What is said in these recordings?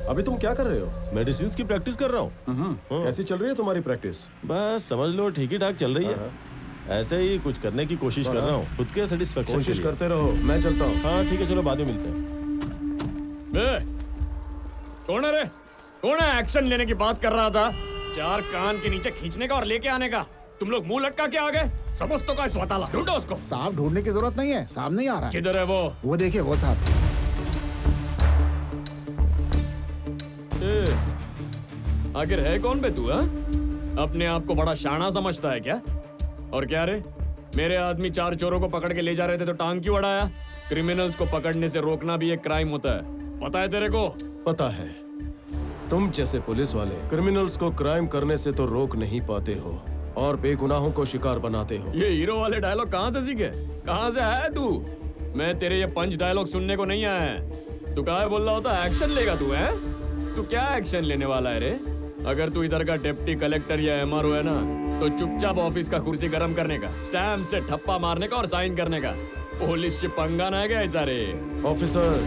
अभी तुम क्या कर रहे हो? मेडिसिन की प्रैक्टिस कर रहा हूँ। कैसी चल रही है तुम्हारी प्रैक्टिस? बस समझ लो ठीक ही ठाक चल रही है। ऐसे ही कुछ करने की कोशिश कर रहा हूँ खुद के सेटिस्फेक्शन के कोशिश लिए। करते रहो, मैं चलता हूँ। हाँ ठीक है, चलो बाद में मिलते हैं। कौन है रे? कौन है एक्शन लेने की बात कर रहा था? चार कान के नीचे खींचने का और लेके आने का। तुम लोग मुंह लटका के आ गए। समझ तो का इस वताला, ढूंढो उसको। साहब ढूंढने की जरूरत नहीं है, सामने ही आ रहा है। किधर है वो? देखिए वो साहब। आखिर है कौन बे तू? अपने आप को बड़ा शाना समझता है क्या? और क्या रे, मेरे आदमी 4 चोरों को पकड़ के ले जा रहे थे तो टांग क्यों अड़ाया? क्रिमिनल्स को पकड़ने से रोकना भी एक क्राइम होता है, पता है तेरे को? पता है। तुम जैसे पुलिस वाले क्रिमिनल्स को क्राइम करने से तो रोक नहीं पाते हो और बेगुनाहों को शिकार बनाते हो। ये हीरो वाले डायलॉग कहाँ से सीखे? कहाँ से है तू? मैं तेरे ये पंच डायलॉग सुनने को नहीं आया है। तू कहाँ बोल रहा होता एक्शन लेगा तू? है तू क्या एक्शन लेने वाला है रे? अगर तू इधर का डिप्टी कलेक्टर या एमआरओ है ना, तो चुपचाप ऑफिस का कुर्सी गर्म करने का, स्टैम्प से ठप्पा मारने का और साइन करने का। पुलिस से पंगा ना गया सारे। ऑफिसर,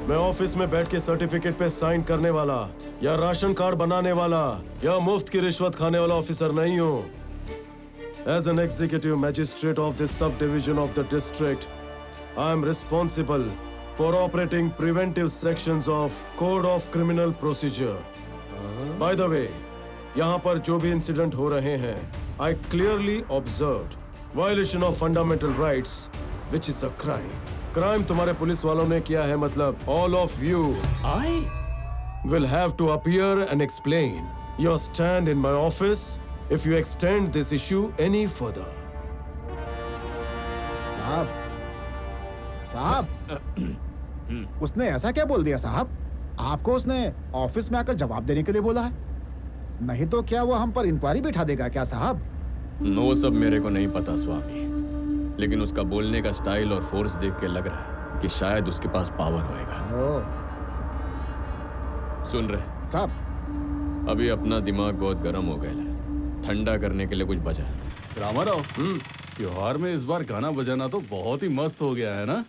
मैं ऑफिस में बैठ के सर्टिफिकेट पे साइन करने वाला या राशन कार्ड बनाने वाला या मुफ्त की रिश्वत खाने वाला ऑफिसर नहीं हूँ। As an executive magistrate of this subdivision of the district, I am responsible for operating preventive sections of Code of Criminal Procedure. By the way, यहाँ पर जो भी इंसिडेंट हो रहे हैं, I clearly observed violation of fundamental rights, which is a crime. Crime तुम्हारे police वालों ने किया है, मतलब all of you will have to appear and explain your stand in my office if you extend this issue any further. साहब उसने ऐसा क्या बोल दिया साहब? आपको उसने ऑफिस में आकर जवाब देने के लिए बोला है? नहीं तो क्या वो हम पर इंक्वायरी बिठा देगा क्या साहब? नो सब मेरे को नहीं पता स्वामी, लेकिन उसका बोलने का स्टाइल और फोर्स देख के लग रहा है कि शायद उसके पास पावर होएगा। सुन रहे साहब, अभी अपना दिमाग बहुत गर्म हो गया है, ठंडा करने के लिए कुछ बचा? रामाराव, त्योहार में इस बार गाना बजाना तो बहुत ही मस्त हो गया है ना?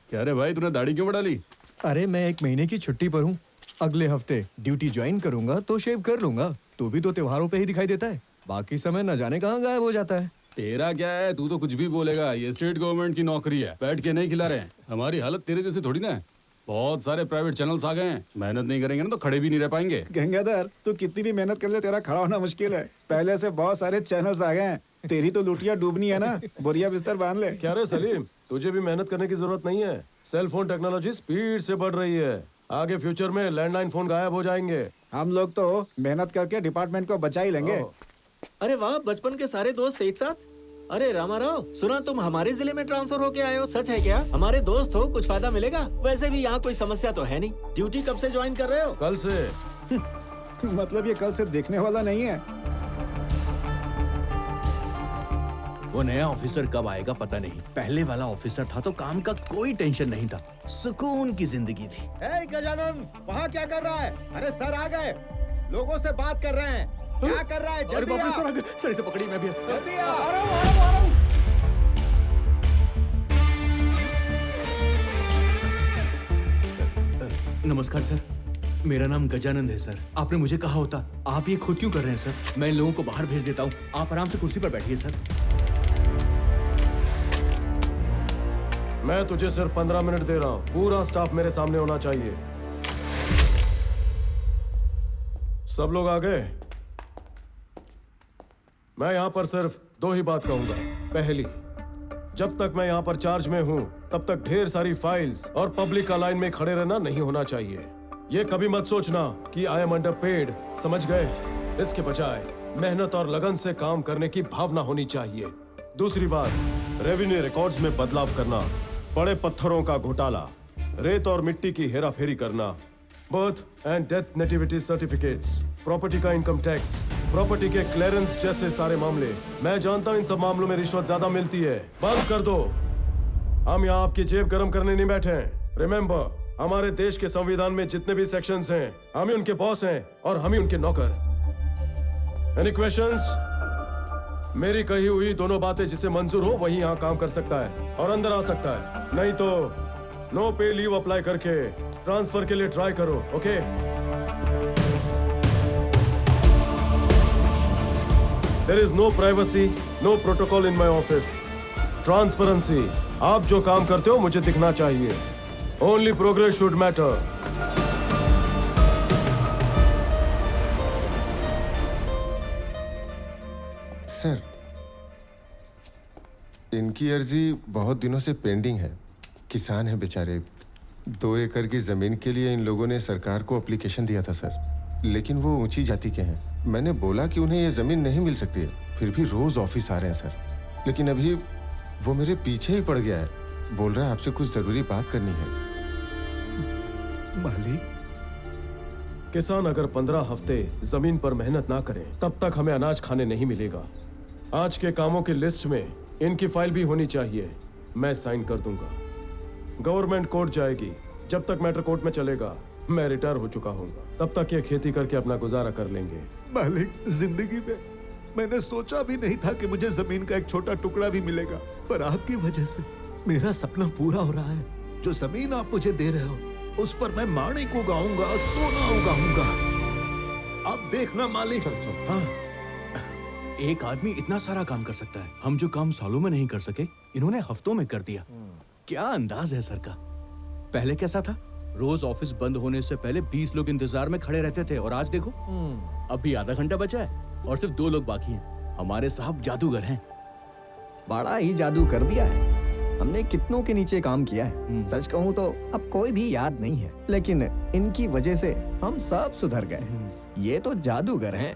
क्या रे भाई, तूने दाढ़ी क्यों बढ़ा ली? अरे मैं 1 महीने की छुट्टी पर हूँ। अगले हफ्ते ड्यूटी ज्वाइन करूंगा तो शेव कर लूंगा। तू भी तो त्योहारों पे ही दिखाई देता है, बाकी समय न जाने कहाँ गायब हो जाता है। तेरा क्या है, तू तो कुछ भी बोलेगा। ये स्टेट गवर्नमेंट की नौकरी है, बैठ के नहीं खिला रहे हैं। हमारी हालत तेरे जैसे थोड़ी ना है। बहुत सारे प्राइवेट चैनल्स आ गए हैं, मेहनत नहीं करेंगे ना तो खड़े भी नहीं रह पाएंगे। गंगाधर, तू कितनी भी मेहनत कर ले, तेरा खड़ा होना मुश्किल है। पहले से बहुत सारे चैनल्स आ गए हैं, तेरी तो लुटिया डूबनी है ना। बोरिया बिस्तर बांध ले। क्या रे सलीम, तुझे भी मेहनत करने की जरूरत नहीं है। सेल फोन टेक्नोलॉजी स्पीड से बढ़ रही है, आगे फ्यूचर में लैंडलाइन फोन गायब हो जाएंगे। हम लोग तो मेहनत करके डिपार्टमेंट को बचा ही लेंगे। अरे वाह, बचपन के सारे दोस्त एक साथ। अरे रामाराव, सुना तुम हमारे जिले में ट्रांसफर होके आए हो, सच है क्या? हमारे दोस्त हो, कुछ फायदा मिलेगा? वैसे भी यहाँ कोई समस्या तो है नहीं। ड्यूटी कब से ज्वाइन कर रहे हो? कल से। मतलब ये कल से देखने वाला नहीं है। वो नया ऑफिसर कब आएगा पता नहीं। पहले वाला ऑफिसर था तो काम का कोई टेंशन नहीं था, सुकून की जिंदगी थी। गजानन, वहाँ क्या कर रहा है? अरे सर आ गए, लोगों से बात कर रहे हैं। क्या कर रहा है? जल्दी आ। सर से पकड़ी मैं भी। जल्दी आ। नमस्कार सर, मेरा नाम गजानंद है सर। आपने मुझे कहा होता। आप ये खुद क्यों कर रहे हैं सर? मैं इन लोगों को बाहर भेज देता हूँ, आप आराम से कुर्सी पर बैठिए सर। मैं तुझे सिर्फ 15 मिनट दे रहा हूँ, पूरा स्टाफ मेरे सामने होना चाहिए। सब लोग आ गए? मैं यहाँ पर सिर्फ 2 ही बात कहूंगा। पहली, जब तक मैं यहाँ पर चार्ज में हूँ तब तक ढेर सारी फाइल्स और पब्लिक का लाइन में खड़े रहना नहीं होना चाहिए। ये कभी मत सोचना कि आई एम अंडर पेड, समझ गए? इसके बजाय मेहनत और लगन से काम करने की भावना होनी चाहिए। दूसरी बात, रेवेन्यू रिकॉर्ड्स में बदलाव करना, बड़े पत्थरों का घोटाला, रेत और मिट्टी की हेराफेरी करना, birth and death nativity certificates, property का इनकम टैक्स, प्रॉपर्टी के क्लियरेंस जैसे सारे मामले। मैं जानता हूं इन सब मामलों में रिश्वत ज्यादा मिलती है, बंद कर दो। हम यहाँ आपकी जेब गर्म करने नहीं बैठे हैं। रिमेंबर, हमारे देश के संविधान में जितने भी सेक्शंस हैं, हम ही उनके बॉस हैं और हम ही उनके नौकर। Any questions? मेरी कही हुई दोनों बातें जिसे मंजूर हो वही यहाँ काम कर सकता है और अंदर आ सकता है, नहीं तो नो पे लीव अप्लाई करके ट्रांसफर के लिए ट्राई करो, okay? There is no privacy, no protocol in my office. Transparency. आप जो काम करते हो मुझे दिखना चाहिए. Only progress should matter. Sir, इनकी अर्जी बहुत दिनों से पेंडिंग है। किसान है बेचारे। 2 एकड़ की जमीन के लिए इन लोगों ने सरकार को एप्लीकेशन दिया था सर, लेकिन वो ऊंची जाति के हैं। मैंने बोला कि उन्हें ये जमीन नहीं मिल सकती है, फिर भी रोज ऑफिस आ रहे हैं सर। लेकिन अभी वो मेरे पीछे ही पड़ गया है। बोल रहा है आपसे कुछ जरूरी बात करनी है। मालिक, किसान अगर 15 हफ्ते जमीन पर मेहनत ना करें तब तक हमें अनाज खाने नहीं मिलेगा। आज के कामों की लिस्ट में इनकी फाइल भी होनी चाहिए। मैं साइन कर दूंगा। गवर्नमेंट कोर्ट जाएगी। जब तक मैटर कोर्ट में चलेगा मैं रिटायर हो चुका हूँ। तब तक ये खेती करके अपना गुजारा कर लेंगे। मालिक, जिंदगी में मैंने सोचा भी नहीं था कि मुझे जमीन का एक छोटा टुकड़ा भी मिलेगा, पर आपकी वजह से मेरा सपना पूरा हो रहा है। जो जमीन आप मुझे दे रहे हो उस पर मैं माणिक उगाऊंगा, सोना उगाऊंगा। आप देखना मालिक। हाँ, एक आदमी इतना सारा काम कर सकता है। हम जो काम सालों में नहीं कर सके, इन्होंने हफ्तों में कर दिया। क्या अंदाज है सर का। पहले कैसा था? रोज ऑफिस बंद होने से पहले 20 लोग इंतजार में खड़े रहते थे, और आज देखो अभी आधा घंटा बचा है और सिर्फ 2 लोग बाकी हैं। हमारे साहब जादूगर हैं। बड़ा ही जादू कर दिया है। हमने कितनों के नीचे काम किया है। सच कहूँ तो अब कोई भी याद नहीं है, लेकिन इनकी वजह से हम सब सुधर गए। ये तो जादूगर हैं।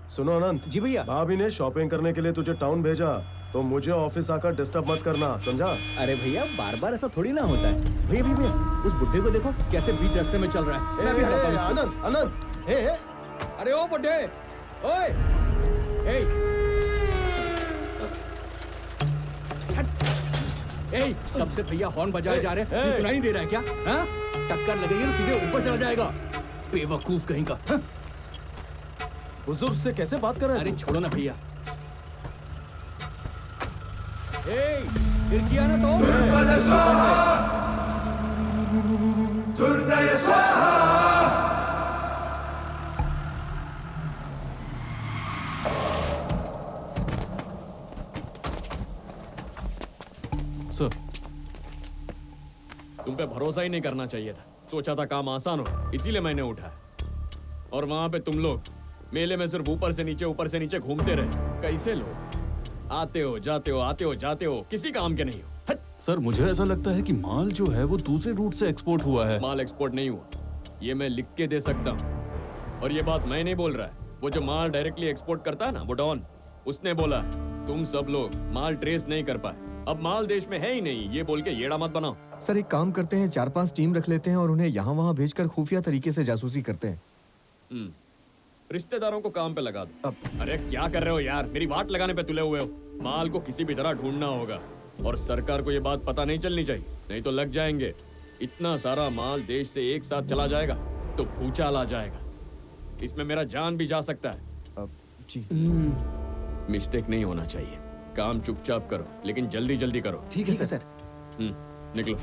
सुनो अनंत जी भैया। भाभी ने शॉपिंग करने के लिए तुझे टाउन भेजा, तो मुझे ऑफिस आकर डिस्टर्ब मत करना, समझा? अरे भैया, बार बार ऐसा थोड़ी ना होता है। भैया भैया, उस बुड्ढे को देखो कैसे बीच रास्ते में चल रहा है। मैं भी हटाता हूं इसको। अनंत, अनंत, हे। अरे ओ बुड्ढे, ओए, ए, ए, कब से भैया हॉर्न बजाए जा रहे हैं, ये सुनाई नहीं दे रहा है क्या? हाँ? टक्कर लगेगी तो सीधे ऊपर चला जाएगा। बेवकूफ कहीं का। हाँ? बुजुर्ग से कैसे बात कर रहे अरे हैं? छोड़ो ना भैया। ए, फिर किया ना तो? सर, तुम पे भरोसा ही नहीं करना चाहिए था। सोचा था काम आसान हो, इसीलिए मैंने उठाया। और वहां पे तुम लोग मेले में सिर्फ ऊपर से नीचे घूमते रहे। कैसे लोग आते हो जाते हो, आते हो जाते हो, किसी काम के नहीं हो। हट। सर मुझे ऐसा लगता है कि माल जो है वो दूसरे रूट से एक्सपोर्ट हुआ है। माल एक्सपोर्ट नहीं हुआ, ये मैं लिख के दे सकता हूँ। और ये बात मैं नहीं बोल रहा है, वो जो माल डायरेक्टली एक्सपोर्ट करता है ना, वो डॉन, उसने बोला तुम सब लोग माल ट्रेस नहीं कर पाए। अब माल देश में है ही नहीं, ये बोल के येड़ा मत बनाओ। सर, एक काम करते हैं, 4-5 टीम रख लेते हैं और उन्हें यहाँ वहाँ भेजकर खुफिया तरीके से जासूसी करते हैं। रिश्तेदारों को काम पे लगा दो। अरे क्या कर रहे हो यार, मेरी वाट लगाने पे तुले हुए हो। माल को किसी भी तरह ढूंढना होगा, और सरकार को ये बात पता नहीं चलनी चाहिए, नहीं तो लग जाएंगे। इतना सारा माल देश से एक साथ चला जाएगा तो भूचाल आ जाएगा। इसमें मेरा जान भी जा सकता है। जी। मिस्टेक नहीं होना चाहिए। काम चुपचाप करो, लेकिन जल्दी जल्दी करो। ठीक है सर। निकलो।